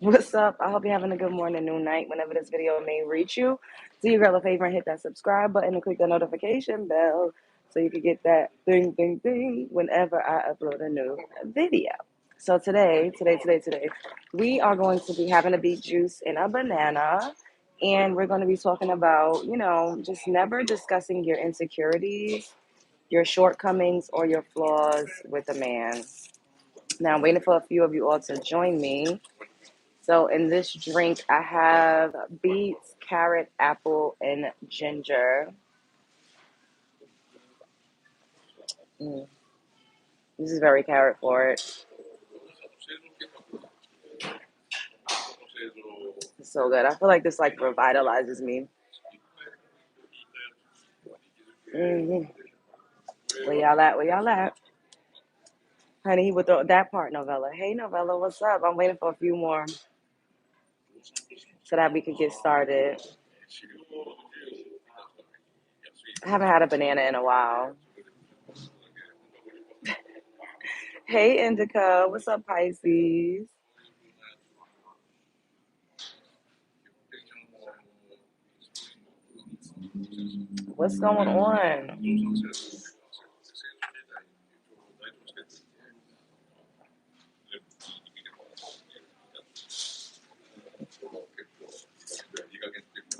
What's up? I hope you're having a good morning, noon, night, whenever this video may reach you. Do your girl a favor and hit that subscribe button and click the notification bell so you can get that ding, ding, ding whenever I upload a new video. So today, we are going to be having a beet juice and a banana. And we're going to be talking about, just never discussing your insecurities, your shortcomings, or your flaws with a man. Now, I'm waiting for a few of you all to join me. So in this drink, I have beets, carrot, apple, and ginger. Mm, this is very carrot forward. It's so good. I feel like this like revitalizes me. hmm Where y'all at? Where y'all at? Honey, he would throw that part, Novella. Hey, Novella, what's up? I'm waiting for a few more so that we could get started. I haven't had a banana in a while. Hey, Indica. What's up, Pisces? What's going on?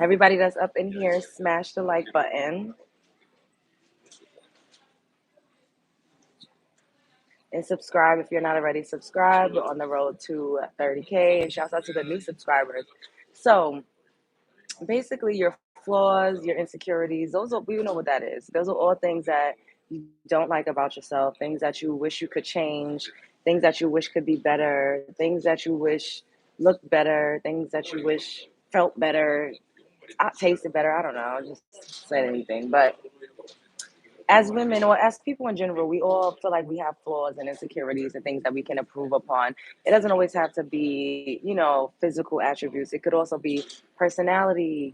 Everybody that's up in here, smash the like button and subscribe if you're not already subscribed. We're on the road to 30K, and shouts out to the new subscribers. So basically, your flaws, your insecurities, those are, we know what that is. Those are all things that you don't like about yourself, things that you wish you could change, things that you wish could be better, things that you wish looked better, things that you wish felt better, tasted better. I don't know, just say anything. But as women or as people in general, we all feel like we have flaws and insecurities and things that we can improve upon. It doesn't always have to be, physical attributes. It could also be personality,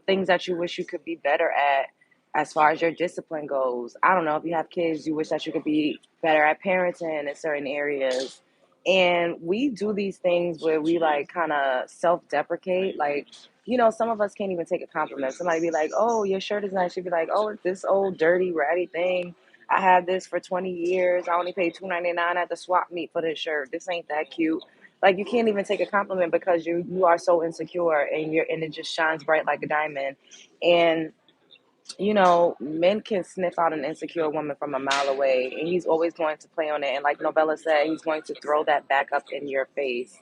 things that you wish you could be better at as far as your discipline goes. I don't know, if you have kids, you wish that you could be better at parenting in certain areas. And we do these things where we like kind of self deprecate. Like, some of us can't even take a compliment. Somebody be like, "Oh, your shirt is nice." She'd be like, "Oh, it's this old dirty ratty thing. I had this for 20 years. I only paid $2.99 at the swap meet for this shirt. This ain't that cute." Like, you can't even take a compliment because you are so insecure, and it just shines bright like a diamond. And men can sniff out an insecure woman from a mile away, and he's always going to play on it. And like Novella said, he's going to throw that back up in your face.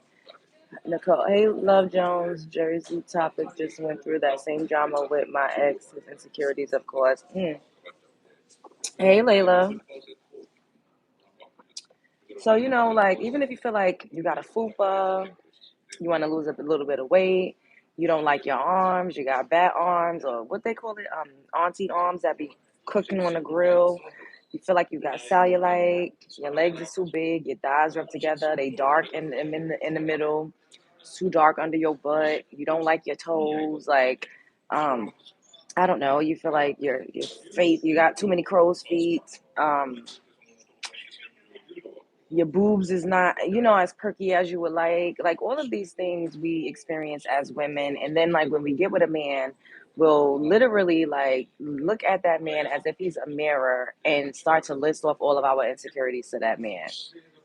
Nicole, hey, Love Jones, Jersey topic just went through that same drama with my ex, his insecurities, of course. Hey, Layla. So, like, even if you feel like you got a fupa, you want to lose a little bit of weight, you don't like your arms, you got bat arms, or what they call it, auntie arms that be cooking on the grill. You feel like you got cellulite, your legs are too big, your thighs rub together, they dark in the middle, it's too dark under your butt. You don't like your toes, like, I don't know. You feel like your face, you got too many crow's feet. Your boobs is not, as perky as you would like all of these things we experience as women. And then like when we get with a man, we'll literally like look at that man as if he's a mirror and start to list off all of our insecurities to that man.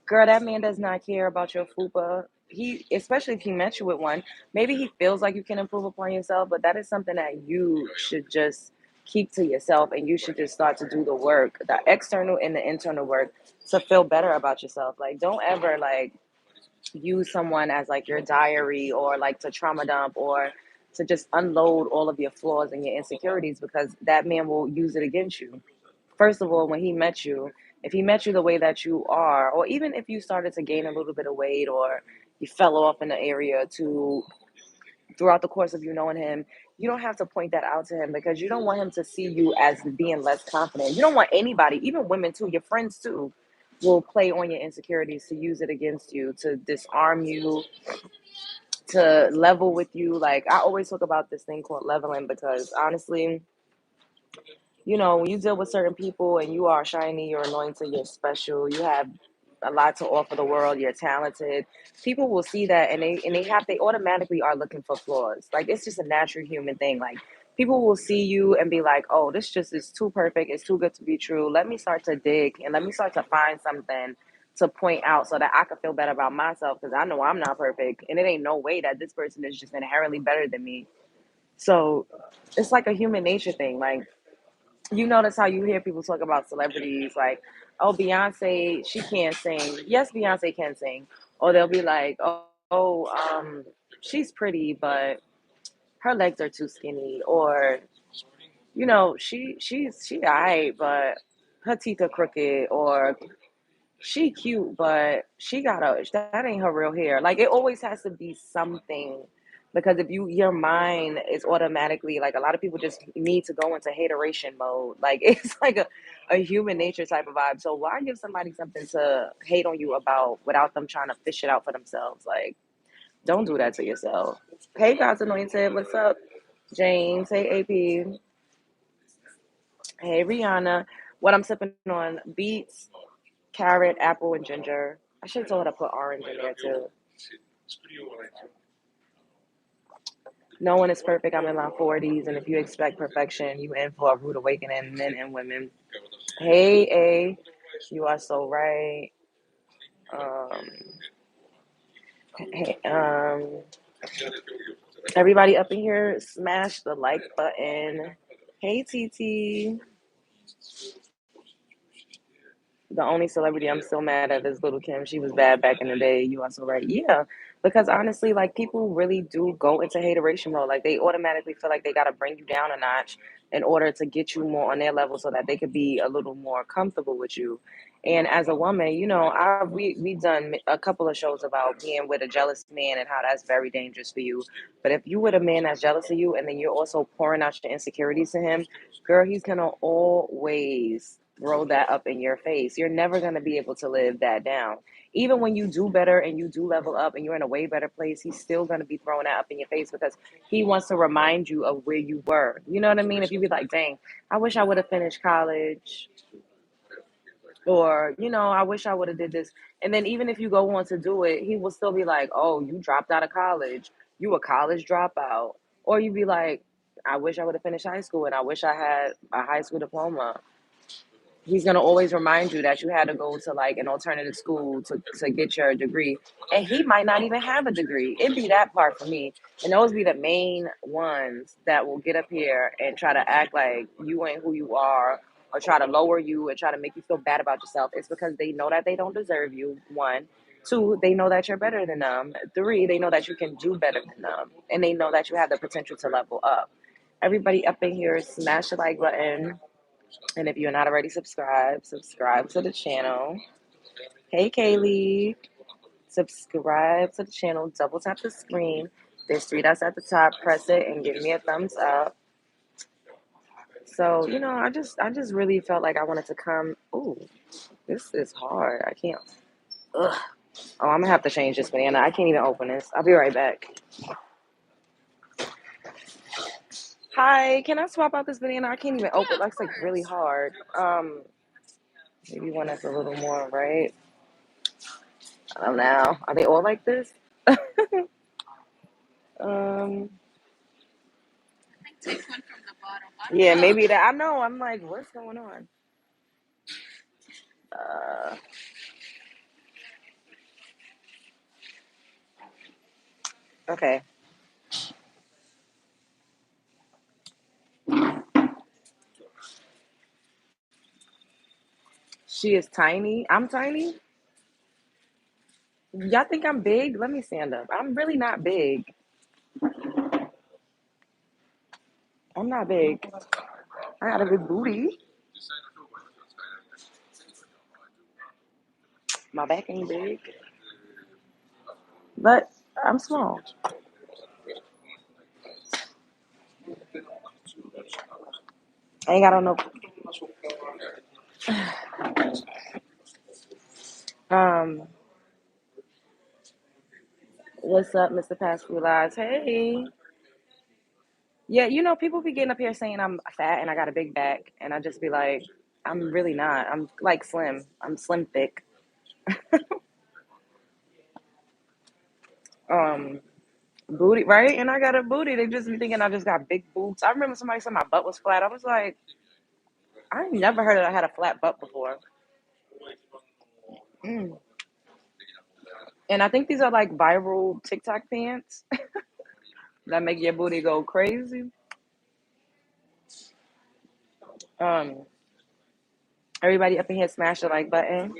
Girl, that man does not care about your fupa. He, especially if he met you with one, maybe he feels like you can improve upon yourself, but that is something that you should just keep to yourself, and you should just start to do the work, the external and the internal work, to feel better about yourself. Like, don't ever like use someone as like your diary, or like to trauma dump, or to just unload all of your flaws and your insecurities, because that man will use it against you. First of all, when he met you, if he met you the way that you are, or even if you started to gain a little bit of weight, or you fell off in the area to throughout the course of you knowing him, you don't have to point that out to him, because you don't want him to see you as being less confident. You don't want anybody, even women too, your friends too, will play on your insecurities to use it against you, to disarm you, to level with you. Like, I always talk about this thing called leveling, because honestly, when you deal with certain people and you are shiny, you're anointed, you're special, you have a lot to offer the world, you're talented, people will see that, and they automatically are looking for flaws. Like, it's just a natural human thing. Like, people will see you and be like, oh, this just is too perfect, it's too good to be true. Let me start to dig and let me start to find something to point out so that I can feel better about myself, because I know I'm not perfect, and it ain't no way that this person is just inherently better than me. So it's like a human nature thing. Like, you notice how you hear people talk about celebrities, like, oh, Beyonce, she can't sing. Yes, Beyonce can sing. Or they'll be like, she's pretty, but her legs are too skinny. Or, she alright, but her teeth are crooked. Or she cute, but that ain't her real hair. Like, it always has to be something, because if your mind is automatically, like, a lot of people just need to go into hateration mode. Like, it's like a human nature type of vibe. So why give somebody something to hate on you about without them trying to fish it out for themselves? Like, don't do that to yourself. Hey, God's anointed, what's up? James, hey, AP, hey, Rihanna. What I'm sipping on: beets, carrot, apple, and ginger. I should have told her to put orange in there too. No one is perfect. I'm in my 40s, and if you expect perfection, you in for a rude awakening, men and women. Hey, A, you are so right. Um, hey, everybody up in here, smash the like button. Hey, TT. The only celebrity I'm still mad at is Little Kim. She was bad back in the day. You also right. Yeah. Because honestly, like, people really do go into hateration mode. Like, they automatically feel like they gotta bring you down a notch in order to get you more on their level so that they could be a little more comfortable with you. And as a woman, we've done a couple of shows about being with a jealous man and how that's very dangerous for you. But if you with a man that's jealous of you and then you're also pouring out your insecurities to him, girl, he's gonna always throw that up in your face. You're never gonna be able to live that down. Even when you do better and you do level up and you're in a way better place, he's still gonna be throwing that up in your face because he wants to remind you of where you were. You know what I mean? If you be like, dang, I wish I would have finished college, or I wish I would have did this. And then even if you go on to do it, he will still be like, oh, you dropped out of college, you a college dropout. Or you be like, I wish I would have finished high school and I wish I had a high school diploma. He's gonna always remind you that you had to go to, like, an alternative school to get your degree. And he might not even have a degree. It'd be that part for me. And those be the main ones that will get up here and try to act like you ain't who you are, or try to lower you and try to make you feel bad about yourself. It's because they know that they don't deserve you. One. Two, they know that you're better than them. Three, they know that you can do better than them. And they know that you have the potential to level up. Everybody up in here, smash the like button. And if you're not already subscribed, subscribe to the channel. Hey, Kaylee, subscribe to the channel. Double tap the screen. There's three dots at the top. Press it and give me a thumbs up. So, I just really felt like I wanted to come. Ooh, this is hard. I can't. Ugh. Oh, I'm gonna have to change this banana. I can't even open this. I'll be right back. Hi, can I swap out this banana? I can't even open it. That's like really hard. Maybe one that's a little more right. I don't know. Are they all like this? Um, yeah, maybe that. I know. I'm like, what's going on? Uh, okay. She is tiny. I'm tiny. Y'all think I'm big? Let me stand up. I'm really not big. I'm not big. I got a good booty. My back ain't big, but I'm small. I ain't got on no. Um, what's up, Mr. Past Few Lives? Hey. Yeah, people be getting up here saying I'm fat and I got a big back, and I just be like, I'm really not. I'm like slim. I'm slim thick. Um, booty, right? And I got a booty. They just be thinking I just got big boobs. I remember somebody said my butt was flat. I was like, I ain't never heard that I had a flat butt before. Mm. And I think these are like viral TikTok pants that make your booty go crazy. Um, Everybody up in here smash the like button.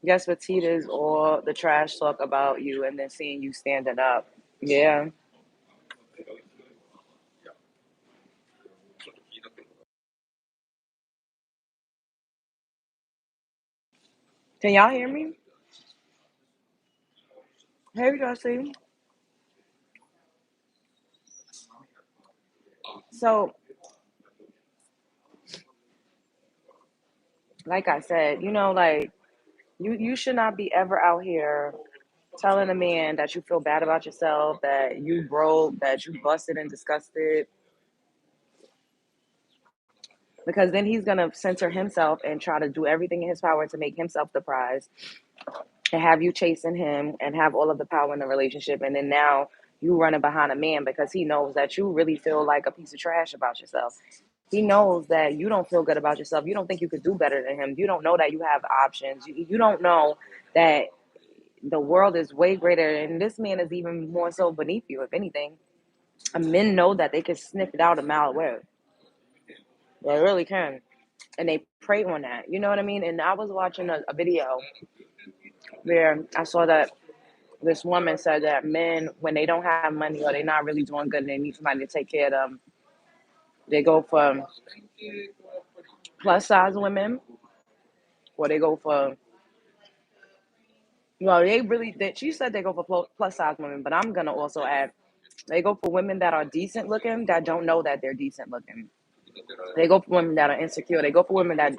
Guess what tea is all the trash talk about you and then seeing you standing up. Yeah. Can y'all hear me? Hey, Darcy. So, like I said, like you should not be ever out here telling a man that you feel bad about yourself, that you broke, that you busted and disgusted, because then he's gonna censor himself and try to do everything in his power to make himself the prize and have you chasing him and have all of the power in the relationship. And then now you running behind a man because he knows that you really feel like a piece of trash about yourself. He knows that you don't feel good about yourself. You don't think you could do better than him. You don't know that you have options. You don't know that the world is way greater, and this man is even more so beneath you, if anything. Men know that they can sniff it out a mile away. They really can. And they prey on that. You know what I mean? And I was watching a video where I saw that this woman said that men, when they don't have money or they're not really doing good and they need somebody to take care of them, they go for plus size women, or they go for, well, they really, she said they go for plus size women, but I'm going to also add, they go for women that are decent looking that don't know that they're decent looking. They go for women that are insecure. They go for women that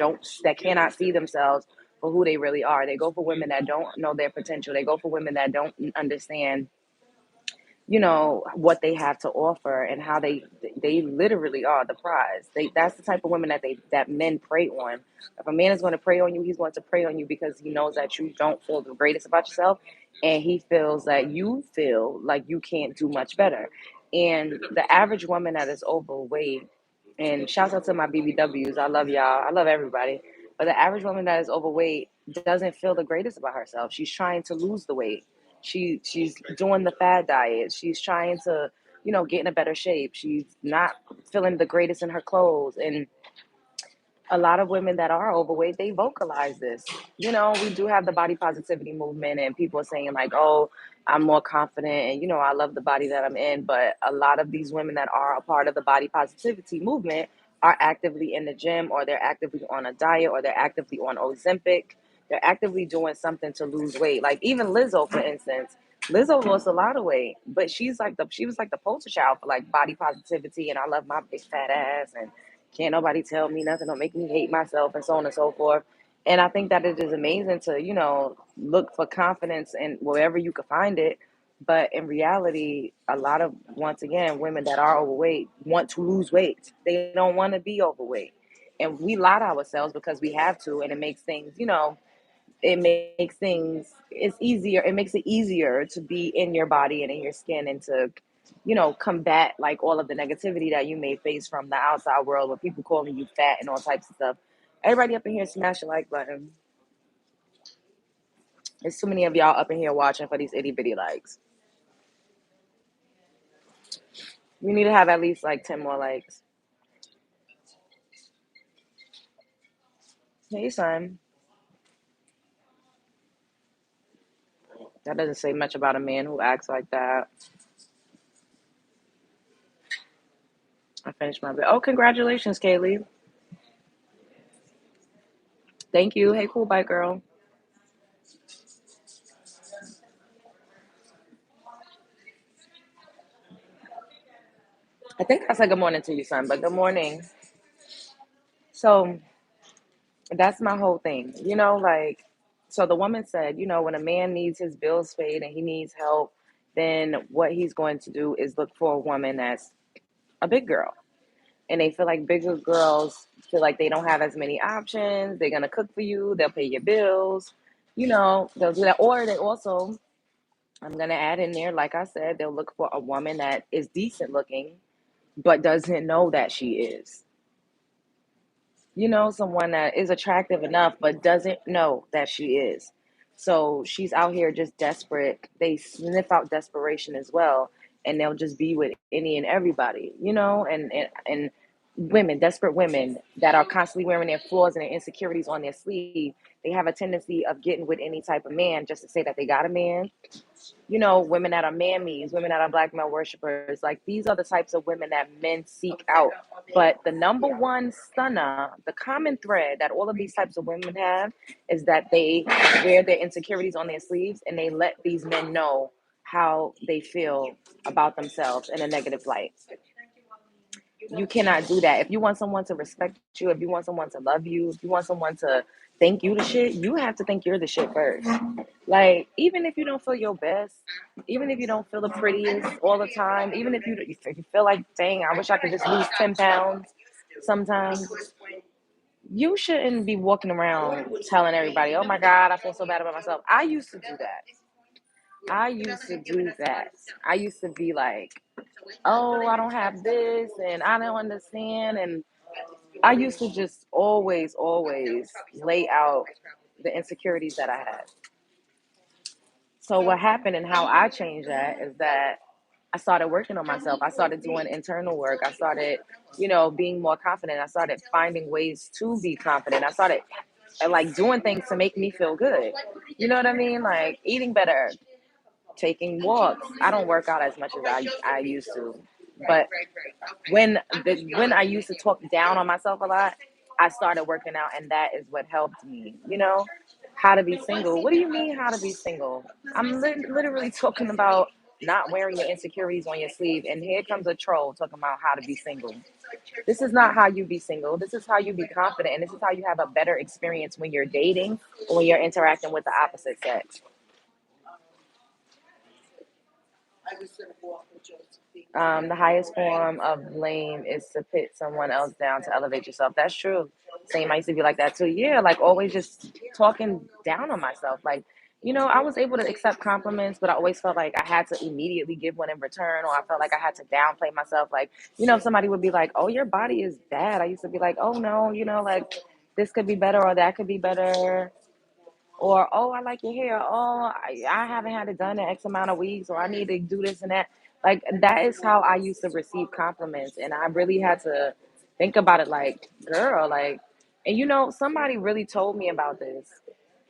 cannot see themselves for who they really are. They go for women that don't know their potential. They go for women that don't understand, what they have to offer and how they literally are the prize. That's the type of women that men prey on. If a man is going to prey on you, he's going to prey on you because he knows that you don't feel the greatest about yourself, and he feels that you feel like you can't do much better. And the average woman that is overweight, and shouts out to my BBWs, I love y'all, I love everybody, but the average woman that is overweight doesn't feel the greatest about herself. She's trying to lose the weight. She's doing the fad diet. She's trying to, get in a better shape. She's not feeling the greatest in her clothes. And a lot of women that are overweight, they vocalize this. We do have the body positivity movement, and people are saying like, "Oh, I'm more confident, and I love the body that I'm in." But a lot of these women that are a part of the body positivity movement are actively in the gym, or they're actively on a diet, or they're actively on Ozempic. They're actively doing something to lose weight. Like even Lizzo, for instance. Lizzo lost a lot of weight, but she was like the poster child for like body positivity, and I love my big fat ass, and can't nobody tell me nothing or make me hate myself, and so on and so forth. And I think that it is amazing to, look for confidence in wherever you can find it. But in reality, a lot of, once again, women that are overweight want to lose weight. They don't want to be overweight. And we lie to ourselves because we have to, and it makes things, it's easier. It makes it easier to be in your body and in your skin and to, combat like all of the negativity that you may face from the outside world with people calling you fat and all types of stuff. Everybody up in here, smash the like button. There's too many of y'all up in here watching for these itty bitty likes. We need to have at least like 10 more likes. Hey, son. That doesn't say much about a man who acts like that. I finished my bit. Oh, congratulations, Kaylee. Thank you. Hey, cool bike girl. I think I said good morning to you, son, but good morning. So that's my whole thing. Like, so the woman said, when a man needs his bills paid and he needs help, then what he's going to do is look for a woman that's a big girl. and they feel like bigger girls feel like they don't have as many options. They're gonna cook for you, they'll pay your bills, they'll do that. Or they also, I'm gonna add in there, like I said, they'll look for a woman that is decent looking but doesn't know that she is. Someone that is attractive enough but doesn't know that she is. So she's out here just desperate. They sniff out desperation as well, and they'll just be with any and everybody, and women, desperate women that are constantly wearing their flaws and their insecurities on their sleeve. They have a tendency of getting with any type of man just to say that they got a man. Women that are mammies, women that are black male worshipers. Like, these are the types of women that men seek out. But the number one stunner, the common thread that all of these types of women have, is that they wear their insecurities on their sleeves and they let these men know how they feel about themselves in a negative light. You cannot do that. If you want someone to respect you, if you want someone to love you, if you want someone to think you the shit, you have to think you're the shit first. Like, even if you don't feel your best, even if you don't feel the prettiest all the time, even if you feel like, dang, I wish I could just lose 10 pounds sometimes, you shouldn't be walking around telling everybody, oh my God, I feel so bad about myself. I used to do that. I used to be like, oh, I don't have this and I don't understand. And I used to just always lay out the insecurities that I had. So what happened and how I changed that is that I started working on myself. I started doing internal work. I started, being more confident. I started finding ways to be confident. I started like doing things to make me feel good. You know what I mean? Like eating better, taking walks. I don't work out as much as I used to. But when I used to talk down on myself a lot, I started working out, and that is what helped me. How to be single. What do you mean, how to be single? I'm literally talking about not wearing your insecurities on your sleeve, and here comes a troll talking about how to be single. This is not how you be single. This is how you be confident, and this is how you have a better experience when you're dating or when you're interacting with the opposite sex. The highest form of blame is to put someone else down to elevate yourself. That's true. Same, I used to be like that too. Yeah, like always just talking down on myself. Like, I was able to accept compliments, but I always felt like I had to immediately give one in return, or I felt like I had to downplay myself. Like, if somebody would be like, oh, your body is bad, I used to be like, oh, no, like this could be better or that could be better. Or, oh, I like your hair. Oh, I haven't had it done in X amount of weeks, or I need to do this and that. Like, that is how I used to receive compliments. And I really had to think about it like, girl, like, and somebody really told me about this.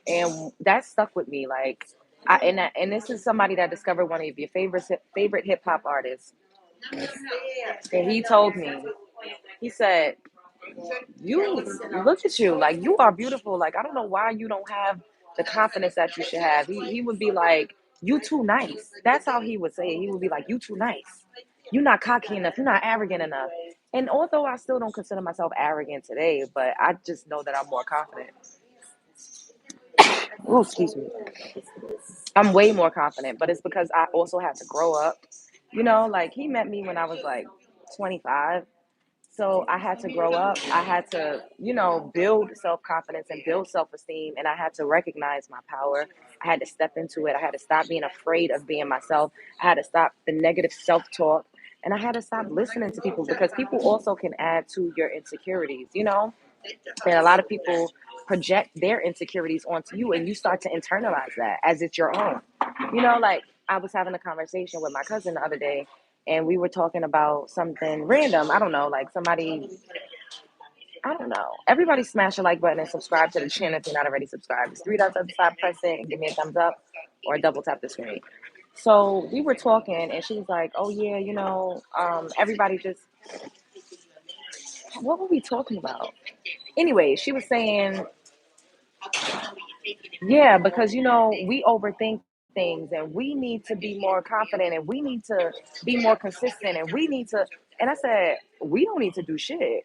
And that stuck with me. Like, and this is somebody that discovered one of your favorite hip hop artists. And he told me, he said, you look at you, like you are beautiful. Like, I don't know why you don't have the confidence that you should have. He would be like, you too nice. That's how he would say it. He would be like, you too nice. You're not cocky enough. You're not arrogant enough. And although I still don't consider myself arrogant today, but I just know that I'm more confident. Oh, excuse me. I'm way more confident, but it's because I also had to grow up. Like he met me when I was like 25. So I had to grow up. I had to, build self confidence and build self esteem. And I had to recognize my power. I had to step into it. I had to stop being afraid of being myself. I had to stop the negative self talk. And I had to stop listening to people because people also can add to your insecurities. And a lot of people project their insecurities onto you and you start to internalize that as it's your own. Like I was having a conversation with my cousin the other day and we were talking about something random. I don't know, like somebody, I don't know. Everybody smash the like button and subscribe to the channel if you're not already subscribed. It's three dots at the side, press it and give me a thumbs up or double tap the screen. So we were talking and she was like, oh yeah, everybody just, what were we talking about? Anyway, she was saying, yeah, because we overthink things and we need to be more confident and we need to be more consistent and we need to, and I said, we don't need to do shit.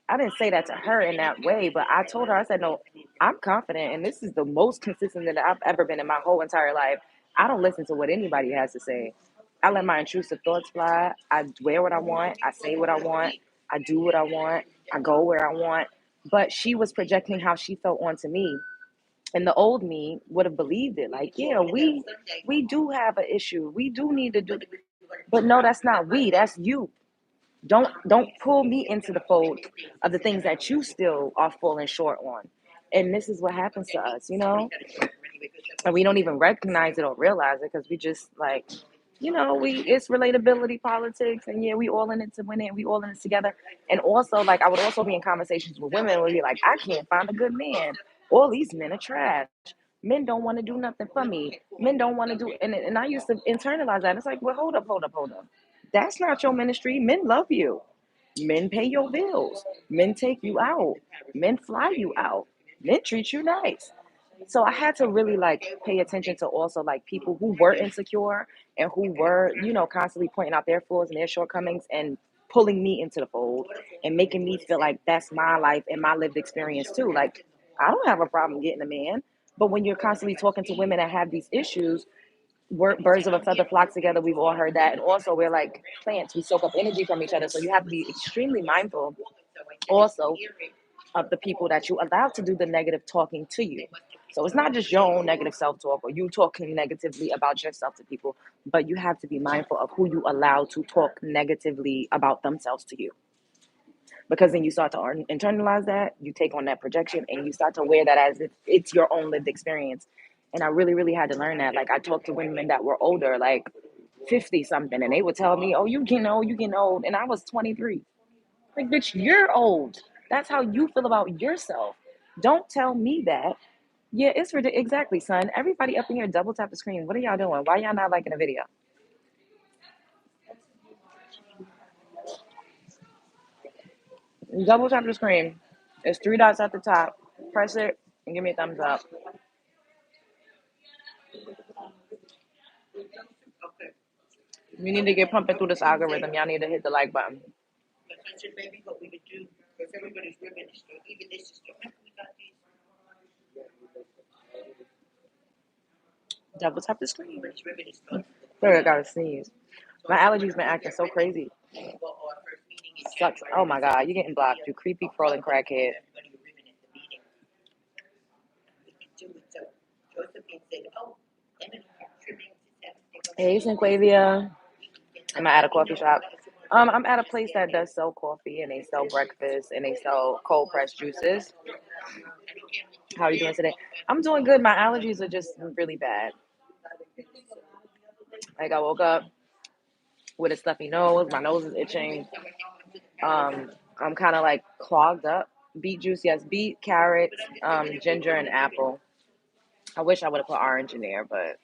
I didn't say that to her in that way, but I told her, I said, no, I'm confident and this is the most consistent that I've ever been in my whole entire life. I don't listen to what anybody has to say. I let my intrusive thoughts fly. I wear what I want. I say what I want. I do what I want. I go where I want. But she was projecting how she felt onto me. And the old me would have believed it. Like, yeah, we do have an issue. We do need to do, but no, that's not we. That's you. Don't pull me into the fold of the things that you still are falling short on. And this is what happens to us, and we don't even recognize it or realize it because we just like, we it's relatability politics, and yeah, we all in it to win it. We all in it together. And also, like, I would also be in conversations with women where be like, I can't find a good man. All these men are trash. Men don't want to do nothing for me. Men don't want to do, and I used to internalize that. It's like, well, hold up. That's not your ministry. Men love you. Men pay your bills. Men take you out. Men fly you out. Men treat you nice. So I had to really like pay attention to also like people who were insecure and who were, constantly pointing out their flaws and their shortcomings and pulling me into the fold and making me feel like that's my life and my lived experience too. Like, I don't have a problem getting a man. But when you're constantly talking to women that have these issues, we're birds of a feather flock together. We've all heard that. And also, we're like plants, we soak up energy from each other. So you have to be extremely mindful also of the people that you allow to do the negative talking to you. So it's not just your own negative self talk or you talking negatively about yourself to people, but you have to be mindful of who you allow to talk negatively about themselves to you. Because then you start to internalize that, you take on that projection, and you start to wear that as if it's your own lived experience. And I really, really had to learn that. Like, I talked to women that were older, like 50 something, and they would tell me, oh, you getting old, you getting old. And I was 23. Like, bitch, you're old. That's how you feel about yourself. Don't tell me that. Yeah, it's ridiculous. Exactly, son. Everybody up in here double tap the screen. What are y'all doing? Why y'all not liking the video? Double tap the screen. There's three dots at the top. Press it and give me a thumbs up. You need to get pumping through this algorithm. Y'all need to hit the like button. Double tap the screen. Sorry, I gotta sneeze. My allergies been acting so crazy. Sucks. Oh my god, you're getting blocked. You creepy crawling crackhead. Hey, Sinquavia. I'm at a coffee shop. I'm at a place that does sell coffee and they sell breakfast and they sell cold pressed juices. How are you doing today? I'm doing good. My allergies are just really bad. Like, I woke up with a stuffy nose. My nose is itching. I'm kind of like clogged up. Beet juice, yes. Beet, carrots, ginger, and apple. I wish I would have put orange in there, but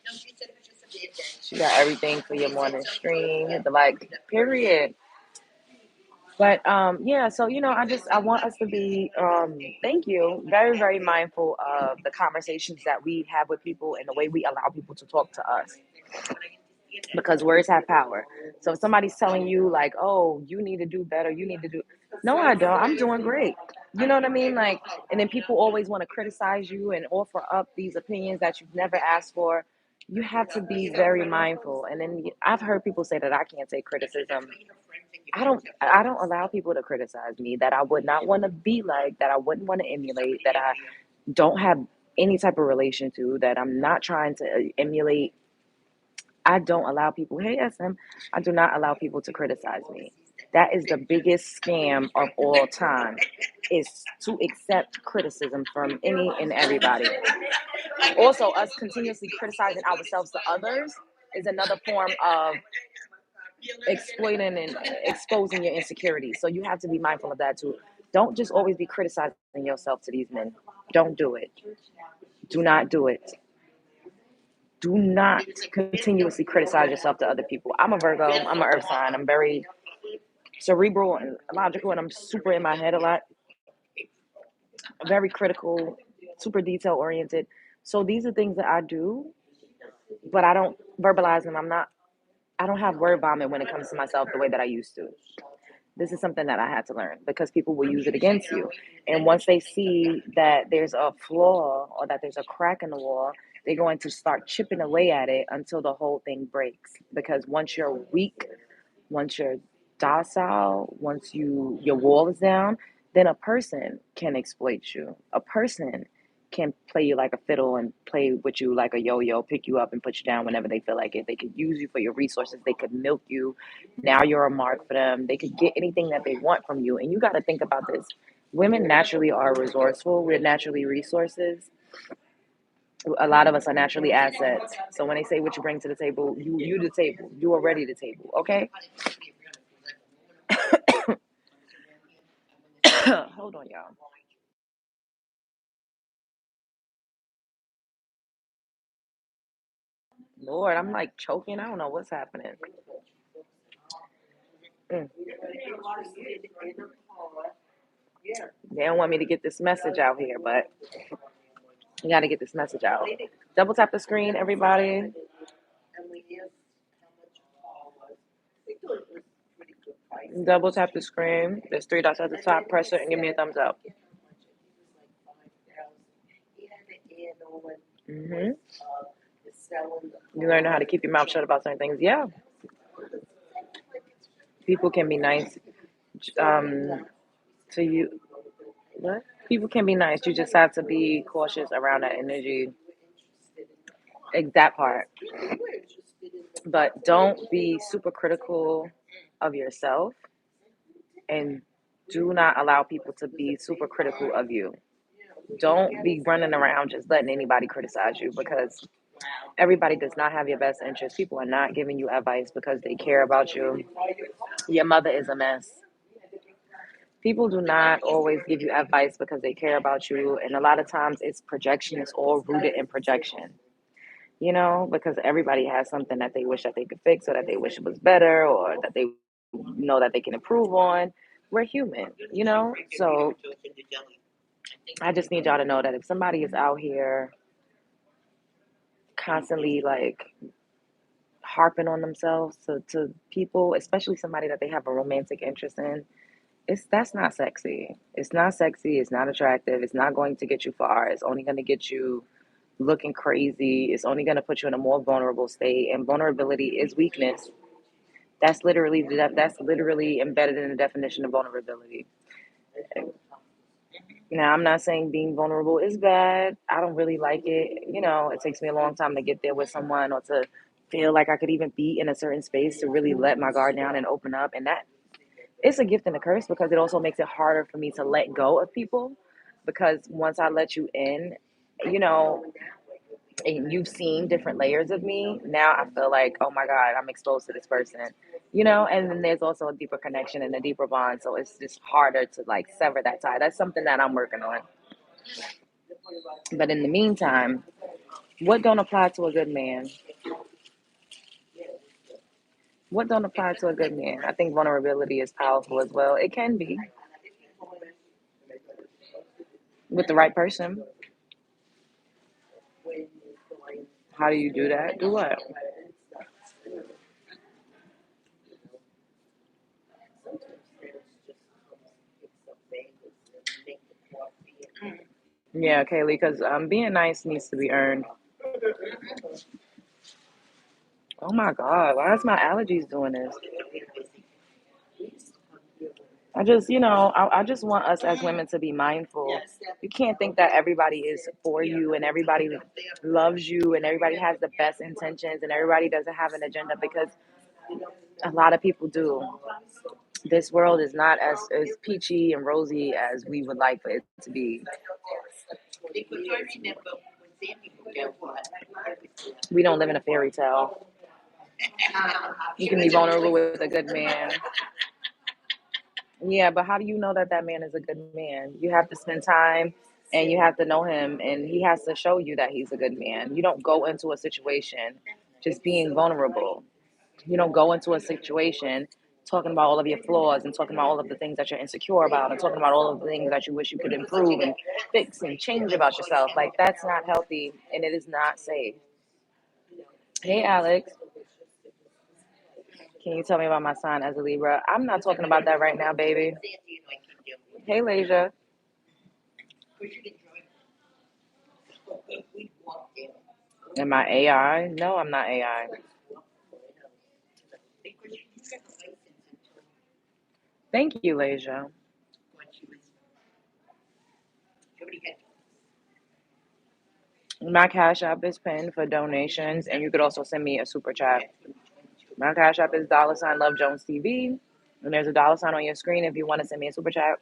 she got everything for your morning stream. Hit the like, period. But yeah, so I want us to be thank you, very, very mindful of the conversations that we have with people and the way we allow people to talk to us. Because words have power. So if somebody's telling you like, oh, you need to do better, you need to do, no, I don't. I'm doing great. You know what I mean? Like, and then people always want to criticize you and offer up these opinions that you've never asked for. You have to be very mindful. And then I've heard people say that I can't take criticism. I don't allow people to criticize me that I would not want to be like, that I wouldn't want to emulate, that I don't have any type of relation to, that I'm not trying to emulate. I don't allow people, hey SM, I do not allow people to criticize me. That is the biggest scam of all time, is to accept criticism from any and everybody. Also, us continuously criticizing ourselves to others is another form of exploiting and exposing your insecurities. So you have to be mindful of that too. Don't just always be criticizing yourself to these men. Don't do it. Do not do it. Do not continuously criticize yourself to other people. I'm a Virgo. I'm an earth sign. I'm very cerebral and logical, and I'm super in my head a lot. Very critical, super detail oriented. So these are things that I do, but I don't verbalize them. I don't have word vomit when it comes to myself the way that I used to. This is something that I had to learn because people will use it against you. And once they see that there's a flaw or that there's a crack in the wall, they're going to start chipping away at it until the whole thing breaks. Because once you're weak, once you're docile, once your wall is down, then a person can exploit you. A person can play you like a fiddle and play with you like a yo-yo, pick you up and put you down whenever they feel like it. They could use you for your resources. They could milk you. Now you're a mark for them. They could get anything that they want from you. And you got to think about this. Women naturally are resourceful. We're naturally resources. A lot of us are naturally assets. So when they say what you bring to the table, you the table. You already the table. Okay. Hold on, y'all. Lord, I'm like choking. I don't know what's happening. Mm. They don't want me to get this message out here, but you got to get this message out. Double tap the screen, everybody. Double tap the screen. There's three dots at the top. Press it and give me a thumbs up. Hmm. You learn how to keep your mouth shut about certain things. Yeah, people can be nice to you. What? People can be nice. You just have to be cautious around that energy. That part. But don't be super critical of yourself, and do not allow people to be super critical of you. Don't be running around just letting anybody criticize you, because everybody does not have your best interest. People are not giving you advice because they care about you. Your mother is a mess. People do not always give you advice because they care about you. And a lot of times it's projection, it's all rooted in projection, because everybody has something that they wish that they could fix, or that they wish it was better, or that they know that they can improve on. We're human. So I just need y'all to know that if somebody is out here constantly like harping on themselves to people, especially somebody that they have a romantic interest in, that's not sexy. It's not sexy. It's not attractive. It's not going to get you far. It's only going to get you looking crazy. It's only going to put you in a more vulnerable state. And vulnerability is weakness. That's literally embedded in the definition of vulnerability. Now, I'm not saying being vulnerable is bad. I don't really like it. It takes me a long time to get there with someone, or to feel like I could even be in a certain space to really let my guard down and open up. And that it's a gift and a curse, because it also makes it harder for me to let go of people. Because once I let you in, you know, and you've seen different layers of me, now I feel like, oh my God, I'm exposed to this person. And then there's also a deeper connection and a deeper bond. So it's just harder to like sever that tie. That's something that I'm working on. But in the meantime, what don't apply to a good man? What don't apply to a good man? I think vulnerability is powerful as well. It can be with the right person. How do you do that? Do what? Yeah, Kaylee, because being nice needs to be earned. Oh my God, why is my allergies doing this? I just want us as women to be mindful. You can't think that everybody is for you, and everybody loves you, and everybody has the best intentions, and everybody doesn't have an agenda, because a lot of people do. This world is not as peachy and rosy as we would like for it to be. We don't live in a fairy tale. You can be vulnerable with a good man. Yeah, but how do you know that that man is a good man? You have to spend time, and you have to know him, and he has to show you that he's a good man. You don't go into a situation just being vulnerable. You don't go into a situation talking about all of your flaws, and talking about all of the things that you're insecure about, and talking about all of the things that you wish you could improve and fix and change about yourself. Like, that's not healthy, and it is not safe. Hey, Alex, can you tell me about my sign as a Libra? I'm not talking about that right now, baby. Hey, Lasia. Am I AI? No, I'm not AI. Thank you, Leisha. My Cash App is pinned for donations, and you could also send me a super chat. My Cash App is $ Love Jones TV, and there's a $ on your screen if you want to send me a super chat.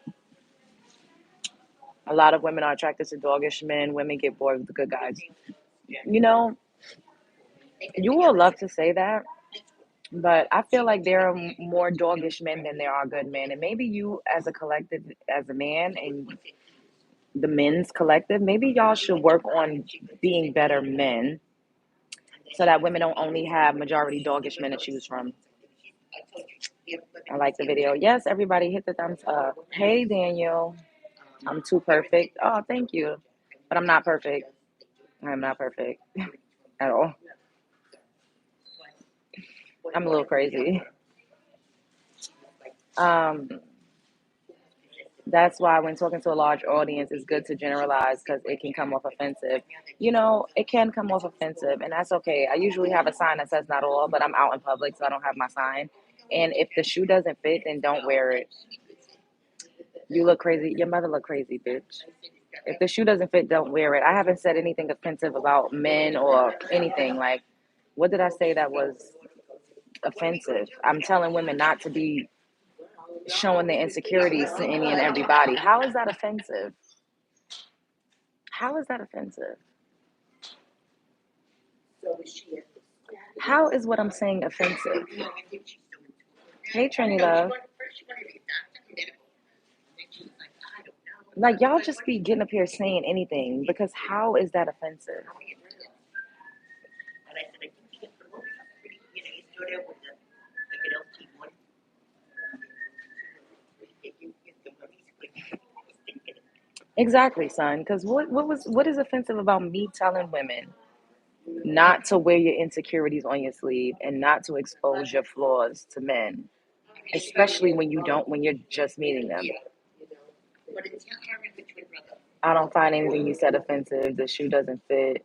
A lot of women are attracted to doggish men. Women get bored with the good guys. You know, you will love to say that, but I feel like there are more doggish men than there are good men. And maybe you, as a collective, as a man, and the men's collective, maybe y'all should work on being better men so that women don't only have majority doggish men to choose from. I like the video. Yes, everybody hit the thumbs up. Hey, Daniel. I'm too perfect. Oh, thank you. But I'm not perfect. I'm not perfect at all. I'm a little crazy. Um, that's why when talking to a large audience, it's good to generalize because it can come off offensive. It can come off offensive, and that's okay. I usually have a sign that says not all, but I'm out in public, so I don't have my sign. And if the shoe doesn't fit, then don't wear it. You look crazy. Your mother look crazy, bitch. If the shoe doesn't fit, don't wear it. I haven't said anything offensive about men or anything. Like, what did I say that was offensive? I'm telling women not to be showing their insecurities to any and everybody. How is that offensive? How is that offensive? How is what I'm saying offensive? Hey, Trini Love. Like, y'all just be getting up here saying anything because how is that offensive? Exactly, son. Because what is offensive about me telling women not to wear your insecurities on your sleeve and not to expose your flaws to men, especially when you're just meeting them. I don't find anything you said offensive. The shoe doesn't fit.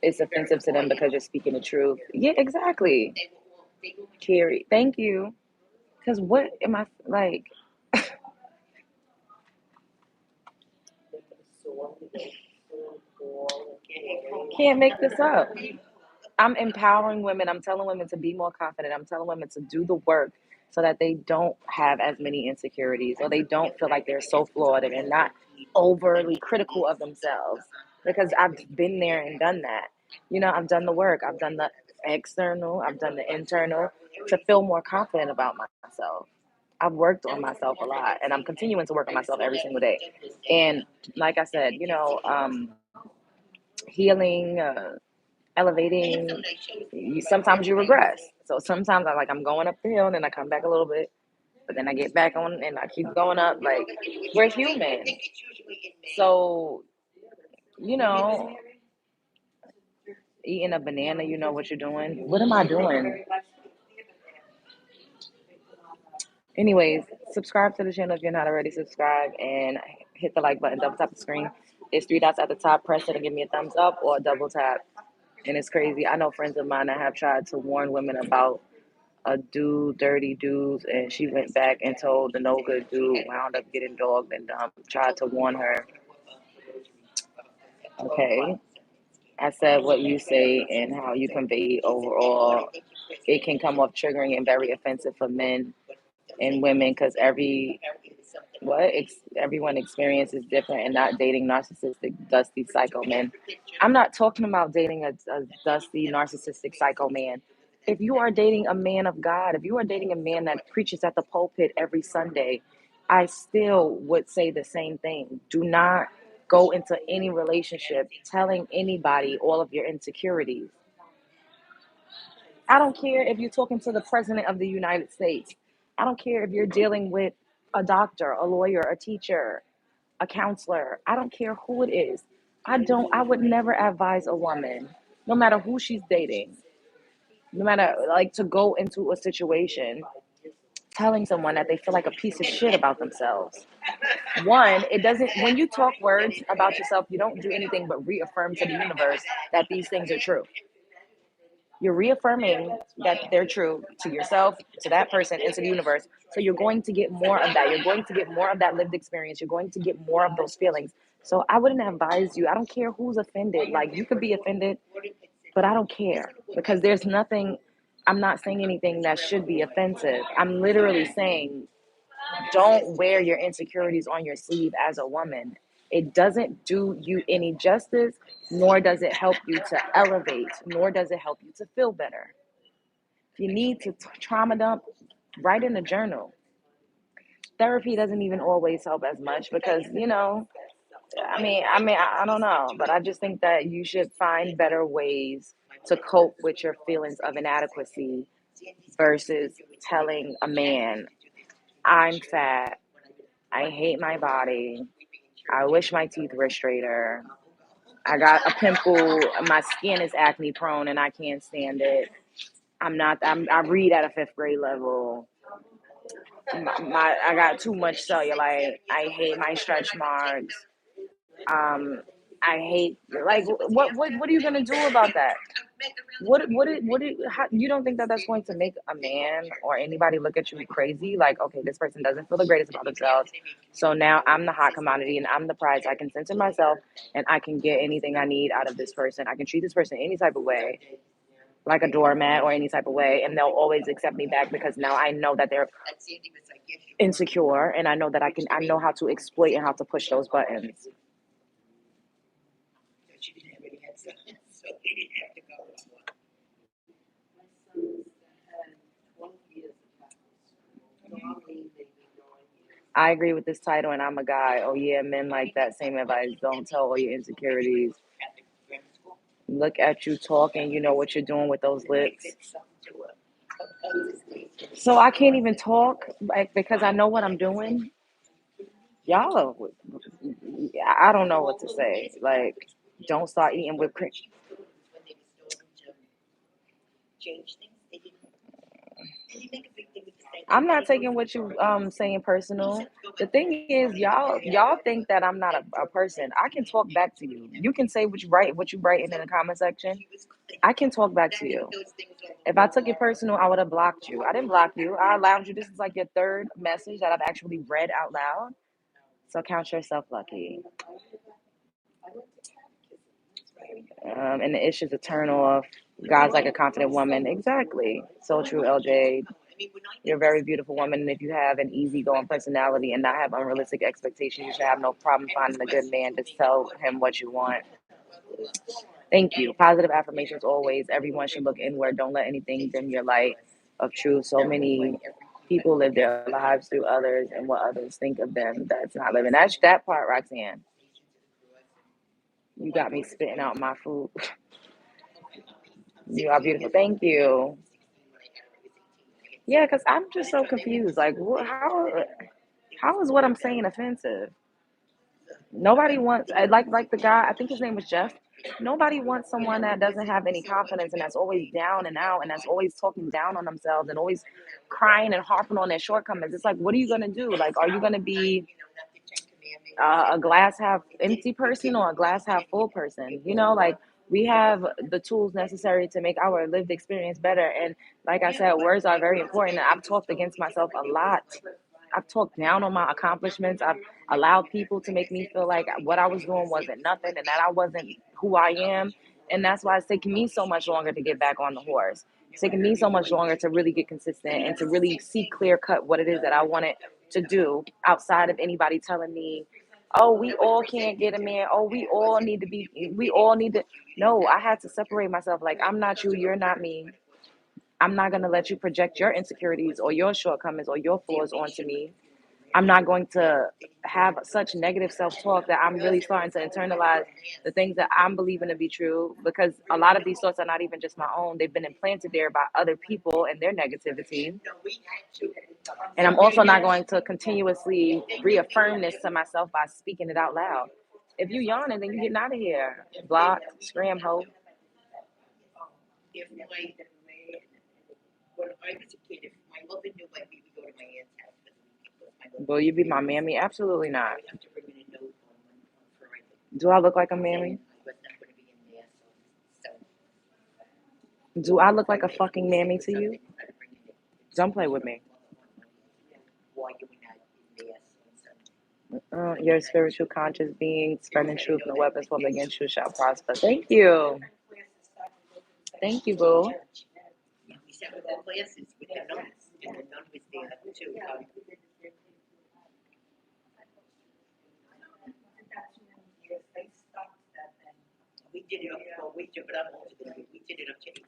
It's offensive to them because you're speaking the truth. Yeah, exactly. Carrie, thank you. Because what am I like? Can't make this up. I'm empowering women. I'm telling women to be more confident. I'm telling women to do the work so that they don't have as many insecurities or they don't feel like they're so flawed and they're not overly critical of themselves. Because I've been there and done that. I've done the work. I've done the external, I've done the internal to feel more confident about myself. I've worked on myself a lot and I'm continuing to work on myself every single day. And like I said, healing, elevating, sometimes you regress. So sometimes I'm going up the hill and then I come back a little bit, but then I get back on and I keep going up. Like, we're human. So, you know, eating a banana, you know what you're doing. What am I doing? Anyways, subscribe to the channel if you're not already subscribed and hit the like button, double tap the screen. There's three dots at the top. Press it and give me a thumbs up or double tap. And it's crazy. I know friends of mine that have tried to warn women about a dude, dirty dudes, and she went back and told the no good dude, wound up getting dogged and tried to warn her. Okay. I said what you say and how you convey overall. It can come off triggering and very offensive for men and women because everyone experience is different and not dating narcissistic, dusty psycho men. I'm not talking about dating a dusty, narcissistic psycho man. If you are dating a man of God, if you are dating a man that preaches at the pulpit every Sunday, I still would say the same thing. Do not go into any relationship telling anybody all of your insecurities. I don't care if you're talking to the president of the United States. I don't care if you're dealing with a doctor, a lawyer, a teacher, a counselor. I don't care who it is. I would never advise a woman, no matter who she's dating, no matter like to go into a situation telling someone that they feel like a piece of shit about themselves. One, it doesn't when you talk words about yourself, you don't do anything but reaffirm to the universe that these things are true. You're reaffirming that they're true to yourself, to that person, and to the universe. So you're going to get more of that. You're going to get more of that lived experience. You're going to get more of those feelings. So I wouldn't advise you. I don't care who's offended. Like, you could be offended, but I don't care, because there's nothing. I'm not saying anything that should be offensive. I'm literally saying, don't wear your insecurities on your sleeve as a woman. It doesn't do you any justice, nor does it help you to elevate, nor does it help you to feel better. If you need to trauma dump, write in a journal. Therapy doesn't even always help as much, because, I don't know, but I just think that you should find better ways to cope with your feelings of inadequacy versus telling a man, I'm fat, I hate my body, I wish my teeth were straighter, I got a pimple, my skin is acne prone and I can't stand it. I read at a fifth grade level. I got too much cellulite. I hate my stretch marks. Um, I hate, like, what are you gonna do about that? How, you don't think that that's going to make a man or anybody look at you crazy? Like, okay, this person doesn't feel the greatest about themselves, so now I'm the hot commodity and I'm the prize. I can censor myself and I can get anything I need out of this person. I can treat this person any type of way, like a doormat or any type of way, and they'll always accept me back, because now I know that they're insecure, and I know that I know how to exploit and how to push those buttons. I agree with this title, and I'm a guy. Oh yeah, men like that. Same advice. Don't tell all your insecurities. Look at you talking. You know what you're doing with those lips. So I can't even talk, like, because I know what I'm doing. Y'all, I don't know what to say. Like, don't start eating whipped cream. I'm not taking what you saying personal. The thing is, y'all think that I'm not a person. I can talk back to you. You can say what you write in the comment section. I can talk back to you. If I took it personal, I would have blocked you. I didn't block you. I allowed you. This is like your third message that I've actually read out loud. So count yourself lucky. And the issues to turn off. God's like a confident woman. Exactly. So true, LJ. You're a very beautiful woman, and if you have an easygoing personality and not have unrealistic expectations, you should have no problem finding a good man. Just tell him what you want. Thank you. Positive affirmations always. Everyone should look inward. Don't let anything dim your light of truth. So many people live their lives through others and what others think of them. That's not living. That's that part, Roxanne. You got me spitting out my food. You are beautiful. Thank you. Yeah, because I'm just so confused. Like, how is what I'm saying offensive? Nobody wants, like the guy, I think his name was Jeff. Nobody wants someone that doesn't have any confidence and that's always down and out and that's always talking down on themselves and always crying and harping on their shortcomings. It's like, what are you gonna do? Like, are you gonna be a glass half empty person or a glass half full person? Like, we have the tools necessary to make our lived experience better. And like I said, words are very important. I've talked against myself a lot. I've talked down on my accomplishments. I've allowed people to make me feel like what I was doing wasn't nothing and that I wasn't who I am. And that's why it's taking me so much longer to get back on the horse. It's taking me so much longer to really get consistent and to really see clear cut what it is that I wanted to do, outside of anybody telling me, oh, we all can't get a man. Oh, we all need to. No, I had to separate myself. Like, I'm not you, you're not me. I'm not going to let you project your insecurities or your shortcomings or your flaws onto me. I'm not going to have such negative self-talk that I'm really starting to internalize the things that I'm believing to be true, because a lot of these thoughts are not even just my own. They've been implanted there by other people and their negativity. And I'm also not going to continuously reaffirm this to myself by speaking it out loud. If you yawning, then you getting out of here. Block, scram, hoe. Will you be my mammy? Absolutely not. Do I look like a mammy? Do I look like a fucking mammy to you? Don't play with me. Your spiritual conscious being, spreading truth, no weapons formed against you shall prosper. Thank you. Thank you, boo.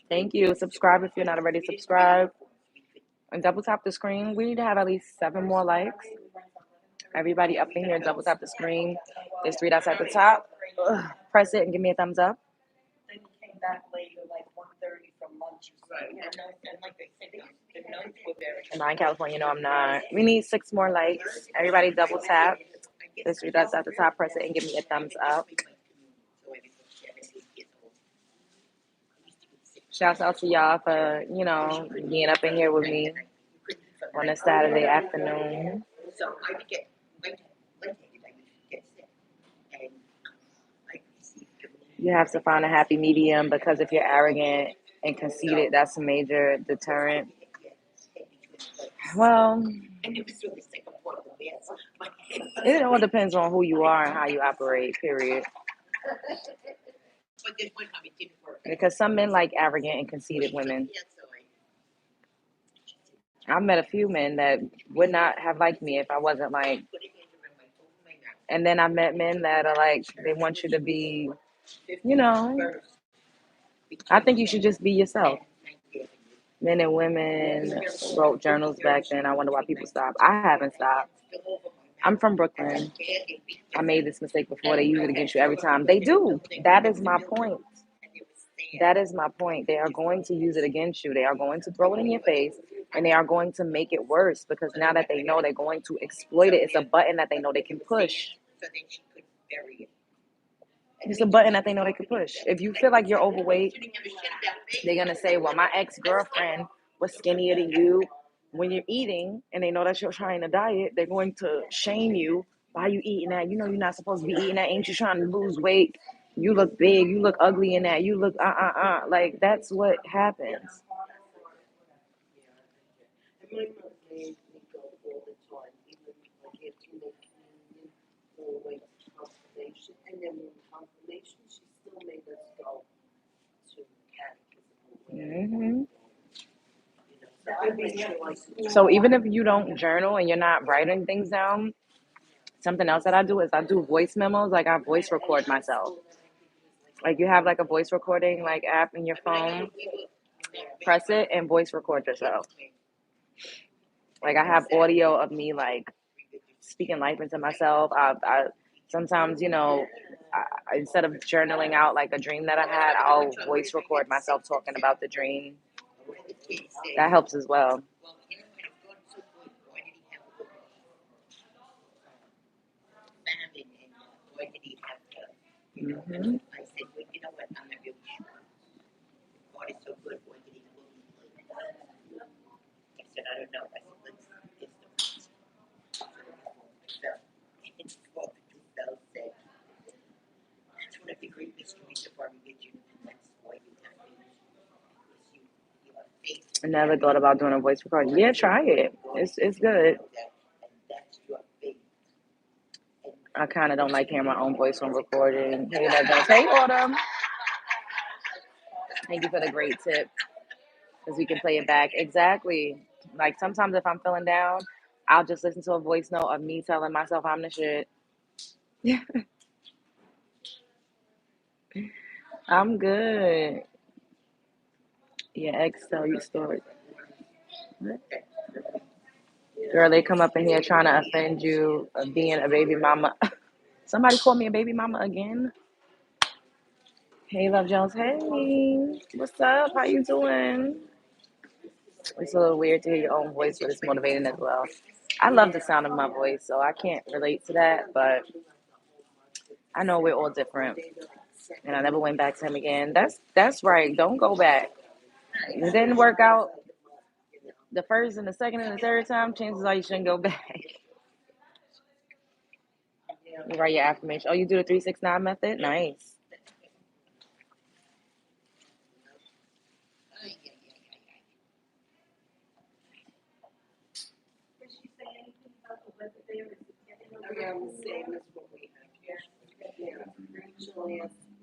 Thank you. Subscribe if you're not already subscribed. And double tap the screen. We need to have at least 7 more likes. Everybody up in here, double tap the screen. There's 3 dots at the top. Ugh. Press it and give me a thumbs up. I'm not in California. No, I'm not. We need 6 more likes. Everybody double tap. There's 3 dots at the top. Press it and give me a thumbs up. Shouts out to y'all for, being up in here with me on a Saturday afternoon. You have to find a happy medium because if you're arrogant and conceited, that's a major deterrent. Well, it all depends on who you are and how you operate, period. Because some men like arrogant and conceited women. I've met a few men that would not have liked me if I wasn't like, and then I met men that are like, they want you to be, I think you should just be yourself. Men and women wrote journals back then. I wonder why people stopped. I haven't stopped. I'm from Brooklyn. I made this mistake before. They use it against you every time. They do. That is my point. That is my point. They are going to use it against you. They are going to throw it in your face and they are going to make it worse because now that they know they're going to exploit it, it's a button that they know they can push. It's a button that they know they can push. If you feel like you're overweight, they're going to say, well, my ex-girlfriend was skinnier than you. When you're eating and they know that you're trying to diet, they're going to shame you. Why are you eating that? You know you're not supposed to be eating that. Ain't you trying to lose weight? You look big. You look ugly in that. You look Like, that's what happens. Hmm. So even if you don't journal and you're not writing things down, something else that I do is I do voice memos. Like I voice record myself. Like you have like a voice recording like app in your phone. Press it and voice record yourself. Like I have audio of me like speaking life into myself. I sometimes instead of journaling out like a dream that I had, I'll voice record myself talking about the dream. That helps as well. Hmm. I never thought about doing a voice recording. Yeah, try it. It's good. I kind of don't like hearing my own voice when recording. Hey, that does. Hey, Autumn. Thank you for the great tip because we can play it back. Exactly. Like sometimes if I'm feeling down, I'll just listen to a voice note of me telling myself I'm the shit. I'm good. Yeah, ex tell you stories. Girl, they come up in here trying to offend you of being a baby mama. Somebody called me a baby mama again. Hey, Love Jones. Hey, what's up? How you doing? It's a little weird to hear your own voice, but it's motivating as well. I love the sound of my voice, so I can't relate to that, but I know we're all different. And I never went back to him again. That's right. Don't go back. It didn't work out the first and the second and the third time. Chances are you shouldn't go back. You write your affirmation. Oh, you do the 3-6-9 method? Nice.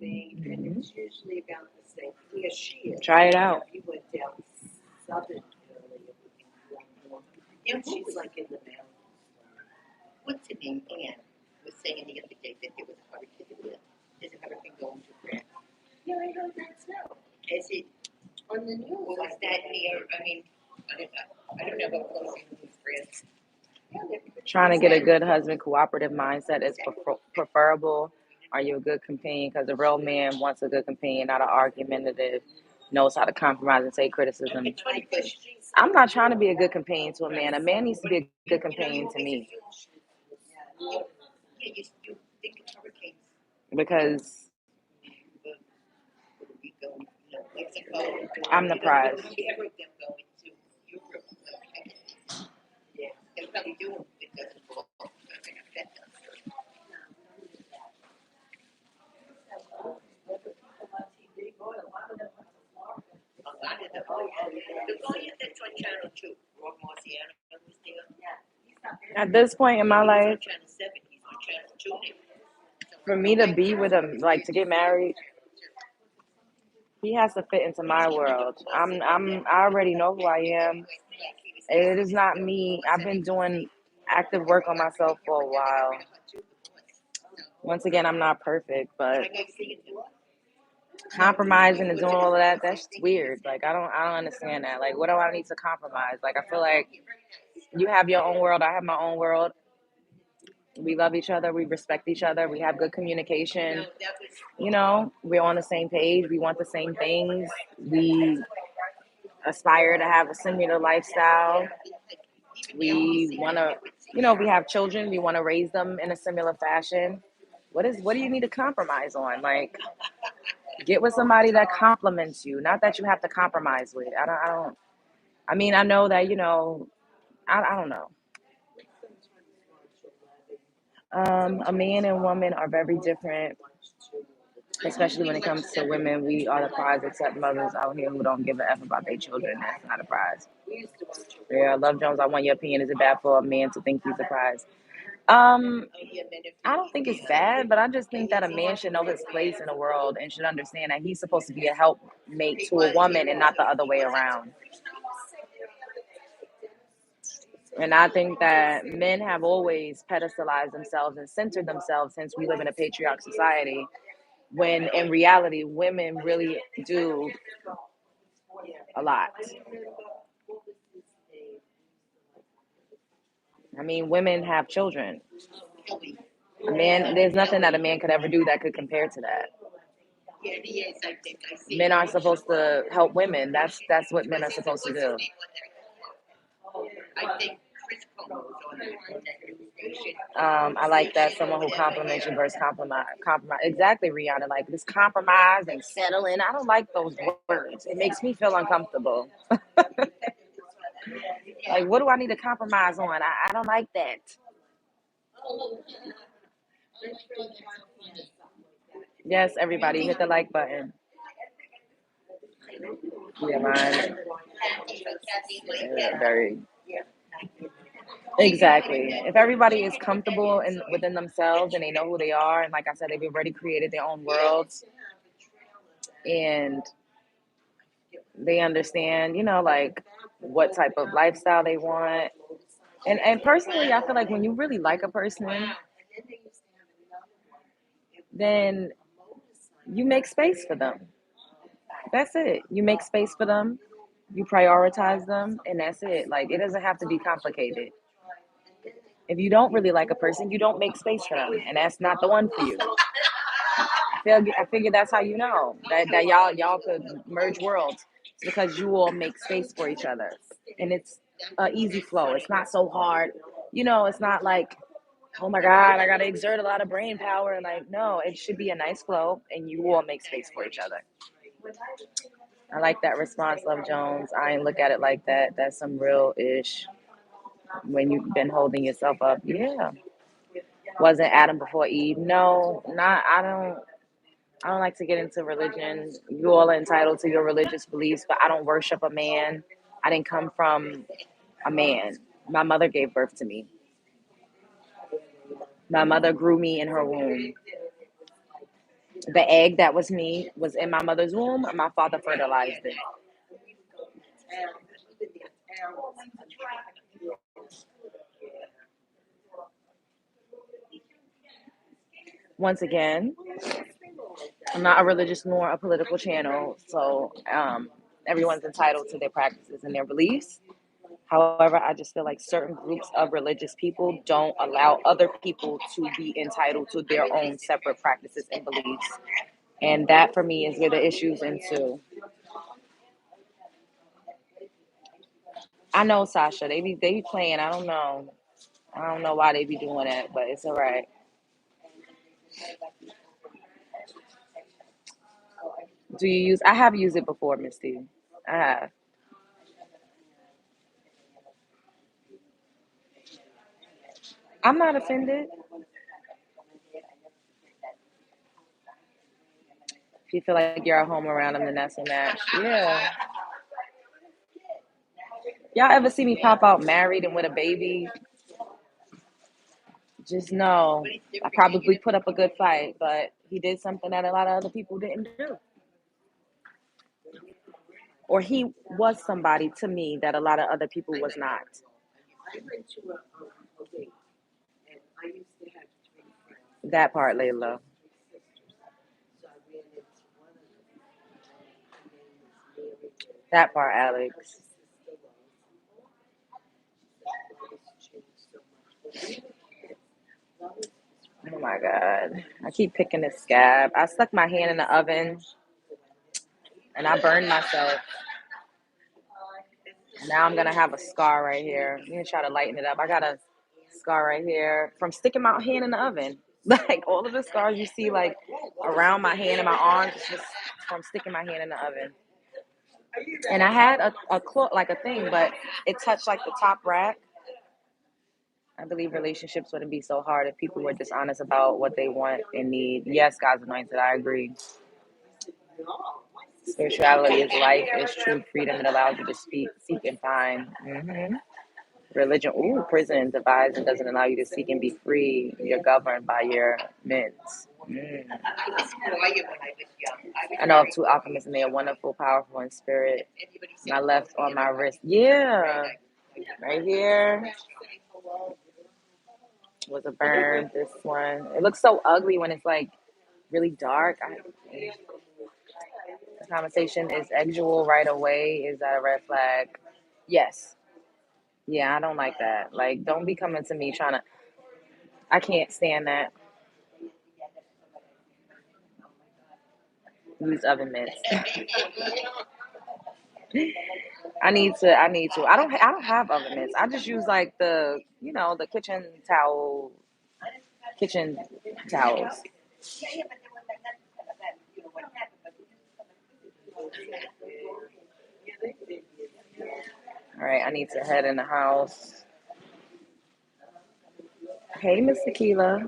Mhm. Try it out. Trying to get a good husband, cooperative mindset is preferable. Are you a good companion? Because a real man wants a good companion, not an argumentative, knows how to compromise and take criticism. I'm not trying to be a good companion to a man. A man needs to be a good companion to me because I'm the prize. At this point in my life, for me to be with him, like to get married, he has to fit into my world. I already know who I am. It is not me. I've been doing active work on myself for a while. Once again, I'm not perfect, but compromising and doing all of that, that's weird. Like I don't understand that. Like what do I need to compromise? Like I feel like you have your own world, I have my own world. We love each other, we respect each other, we have good communication. We're on the same page, we want the same things. We aspire to have a similar lifestyle. We want to, we have children, we want to raise them in a similar fashion. What do you need to compromise on? Like get with somebody that compliments you, not that you have to compromise with. I mean, I know that, I don't know. A man and woman are very different, especially when it comes to women. We are the prize, except mothers out here who don't give a F about their children. That's not a prize. Yeah, Love Jones, I want your opinion. Is it bad for a man to think he's a prize? Um, I don't think it's bad, but I just think that a man should know his place in the world and should understand that he's supposed to be a helpmate to a woman and not the other way around. And I think that men have always pedestalized themselves and centered themselves since we live in a patriarch society, when in reality, women really do a lot. I mean, women have children. A man, there's nothing that a man could ever do that could compare to that. Men aren't supposed to help women. That's what men are supposed to do. I like that someone who compliments you versus compromise. Exactly, Rihanna. Like this compromise and settling. I don't like those words. It makes me feel uncomfortable. Like, what do I need to compromise on? I don't like that. Yes, everybody, hit the like button. Yeah, mine. Yeah, very exactly. If everybody is comfortable and within themselves and they know who they are, and like I said, they've already created their own worlds and they understand, like what type of lifestyle they want. And personally, I feel like when you really like a person, then you make space for them. That's it. You make space for them, you prioritize them, and that's it. Like it doesn't have to be complicated. If you don't really like a person, you don't make space for them, and that's not the one for you. I figure that's how you know that y'all could merge worlds. It's because you all make space for each other, and it's an easy flow. It's not so hard. It's not like, oh my God, I gotta exert a lot of brain power. Like, no, it should be a nice flow, and you all make space for each other. I like that response, Love Jones. I ain't look at it like that. That's some real ish. When you've been holding yourself up, yeah. Wasn't Adam before Eve? No, not. I don't. I don't like to get into religion. You all are entitled to your religious beliefs, but I don't worship a man. I didn't come from a man. My mother gave birth to me. My mother grew me in her womb. The egg that was me was in my mother's womb. My father fertilized it. Once again, I'm not a religious nor a political channel, so everyone's entitled to their practices and their beliefs. However, I just feel like certain groups of religious people don't allow other people to be entitled to their own separate practices and beliefs. And that for me is where the issues into. I know, Sasha, they be playing. I don't know. I don't know why they be doing that, but it's all right. Do you use? I have used it before, Misty. I have. I'm not offended. If you feel like you're at home around them, then that's a match. Yeah. Y'all ever see me pop out married and with a baby? Just know I probably put up a good fight, but he did something that a lot of other people didn't do. Or he was somebody to me that a lot of other people was not. That part, Layla. That part, Alex. Oh my God. I keep picking this scab. I stuck my hand in the oven and I burned myself. Now I'm gonna have a scar right here. I'm gonna try to lighten it up. I got a scar right here from sticking my hand in the oven. Like all of the scars you see like around my hand and my arms, it's just from sticking my hand in the oven. And I had a cloth like a thing, but it touched like the top rack. I believe relationships wouldn't be so hard if people were just honest about what they want and need. Yes, God's anointed. I agree. Spirituality is life, is true freedom. It allows you to speak, seek, and find. Religion, ooh, prison divides and doesn't allow you to seek and be free. You're governed by your minds. I know of two alchemists and they are wonderful, powerful in spirit. My left on my wrist. Yeah. Right here was a burn. This one. It looks so ugly when it's like really dark. The conversation is exual right away. Is that a red flag? Yes. Yeah, I don't like that. Like, don't be coming to me trying to. I can't stand that. Use oven mitts. I need to. I don't have oven mitts. I just use like the kitchen towels. All right, I need to head in the house. Hey, Miss Tequila.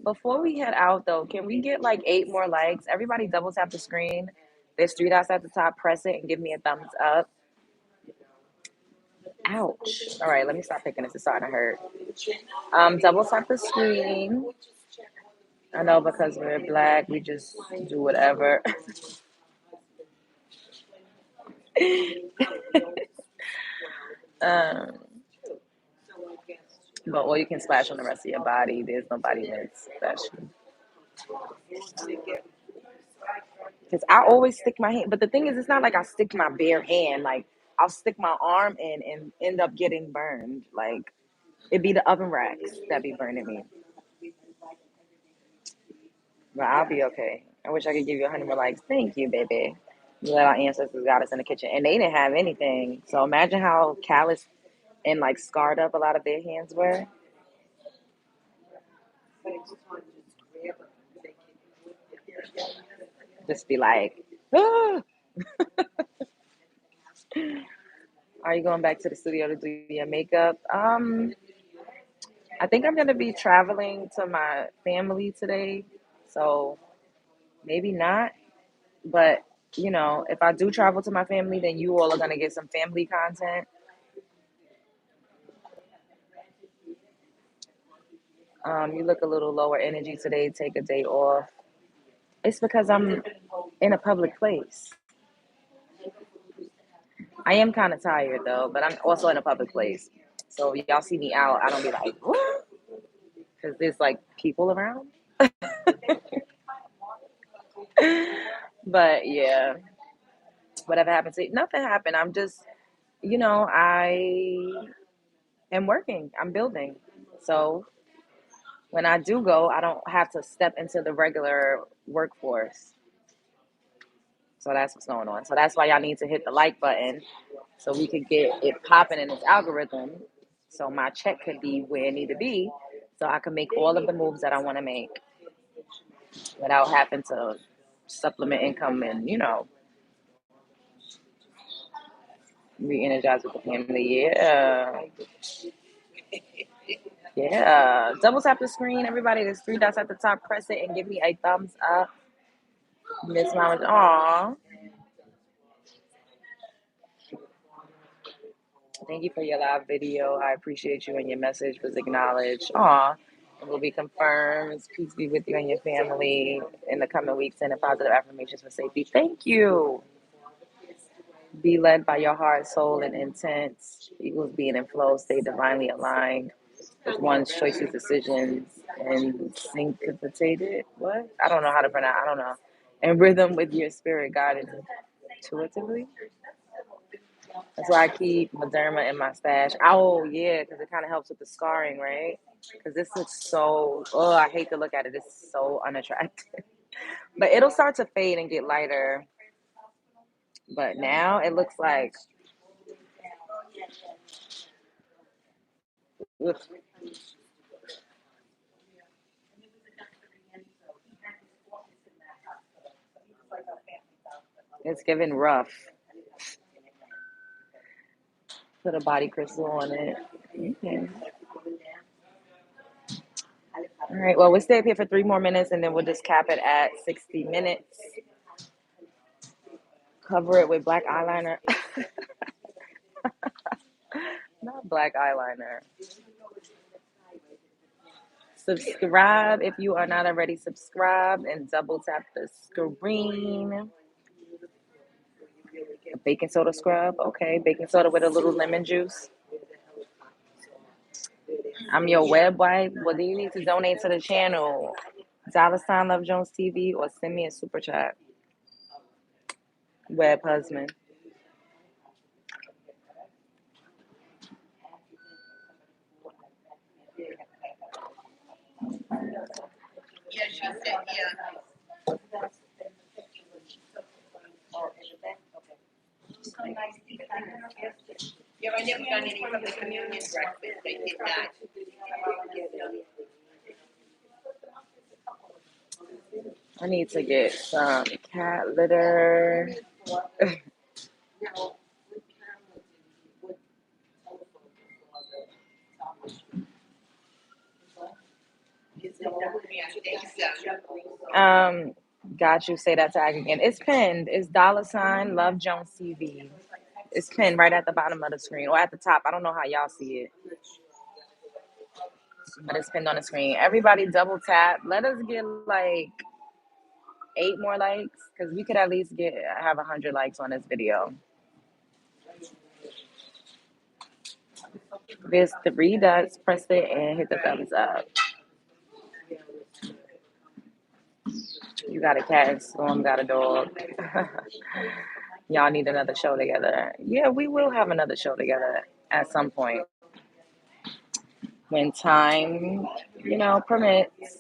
Before we head out though, can we get like 8 more likes? Everybody double tap the screen. There's 3 dots at the top. Press it and give me a thumbs up. Ouch. All right, let me stop picking this. It's starting to hurt. Double tap the screen. I know because we're black, we just do whatever. um, but or you can splash on the rest of your body. There's nobody that's special. Because I always stick my hand. But the thing is, it's not like I stick my bare hand. Like I'll stick my arm in and end up getting burned. Like it'd be the oven racks that be burning me. But I'll be okay. I wish I could give you 100 more likes. Thank you, baby. You let our ancestors got us in the kitchen, and they didn't have anything. So imagine how callous and like scarred up a lot of their hands were. Just be like, ah. Are you going back to the studio to do your makeup? I think I'm gonna be traveling to my family today, so maybe not. But if I do travel to my family, then you all are gonna get some family content. You look a little lower energy today. Take a day off. It's because I'm in a public place. I am kind of tired though, but I'm also in a public place. So if y'all see me out, I don't be like, what? Because there's like people around. But yeah, whatever happened to nothing happened. I'm just, I am working. I'm building. So when I do go, I don't have to step into the regular workforce. So that's what's going on. So that's why y'all need to hit the like button so we could get it popping in its algorithm. So my check could be where it need to be. So I can make all of the moves that I want to make without having to supplement income and, re-energize with the family. Yeah. Yeah. Double tap the screen, everybody. There's three dots at the top. Press it and give me a thumbs up. Miss Mama. Aw. Thank you for your live video. I appreciate you and your message was acknowledged. Aw. It will be confirmed. Peace be with you and your family in the coming weeks and positive affirmations for safety. Thank you. Be led by your heart, soul, and intent. Equals being in flow. Stay divinely aligned with one's choices, decisions, and syncopated. What? I don't know how to pronounce. I don't know. And rhythm with your spirit guided intuitively. That's why I keep Moderna in my stash. Oh yeah, because it kind of helps with the scarring, right? Because this looks so. Oh, I hate to look at it. It's so unattractive. But it'll start to fade and get lighter. But now it looks like ugh, it's giving rough. Put a body crystal on it. Okay. All right. Well, we'll stay up here for 3 more minutes, and then we'll just cap it at 60 minutes. Cover it with black eyeliner. Not black eyeliner. Subscribe if you are not already subscribed, and double tap the screen. A baking soda scrub. Okay. Baking soda with a little lemon juice. I'm your web wife. Well, do you need to donate to the channel? $ Love Jones TV or send me a super chat. Web husband. Yeah, I never done any from the communion breakfast. They did that. I need to get some cat litter. um, got you. Say that tag again. It's pinned. It's $ Love Jones TV. It's pinned right at the bottom of the screen or at the top. I don't know how y'all see it, but it's pinned on the screen. Everybody double tap. Let us get like 8 more likes because we could at least have 100 likes on this video. There's 3 dots. Press it and hit the thumbs up. You got a cat and Storm got a dog. Y'all need another show together. Yeah, we will have another show together at some point when time, permits.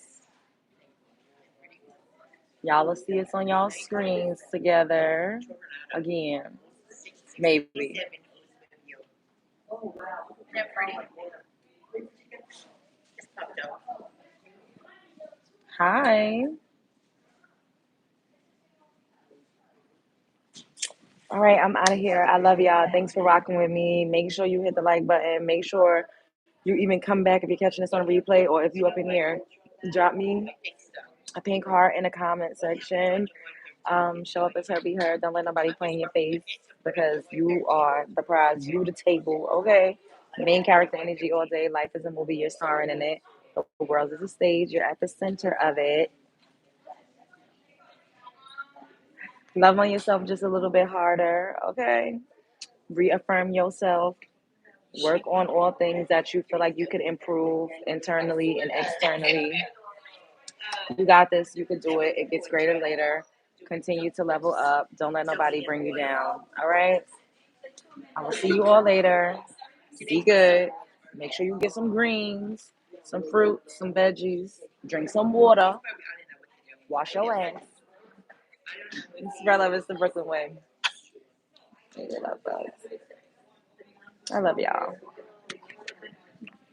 Y'all will see us on y'all screens together again. Maybe. Hi. All right, I'm out of here. I love y'all. Thanks for rocking with me. Make sure you hit the like button. Make sure you even come back if you're catching this on replay or if you up in here. Drop me a pink heart in the comment section. Show up as her, be heard. Don't let nobody play in your face because you are the prize. You the table, okay? Main character energy all day. Life is a movie. You're starring in it. The world is a stage. You're at the center of it. Love on yourself just a little bit harder, okay? Reaffirm yourself. Work on all things that you feel like you could improve internally and externally. You got this. You can do it. It gets greater later. Continue to level up. Don't let nobody bring you down. All right? I will see you all later. Be good. Make sure you get some greens, some fruit, some veggies. Drink some water. Wash your ass. Spread love is the Brooklyn way. I love y'all.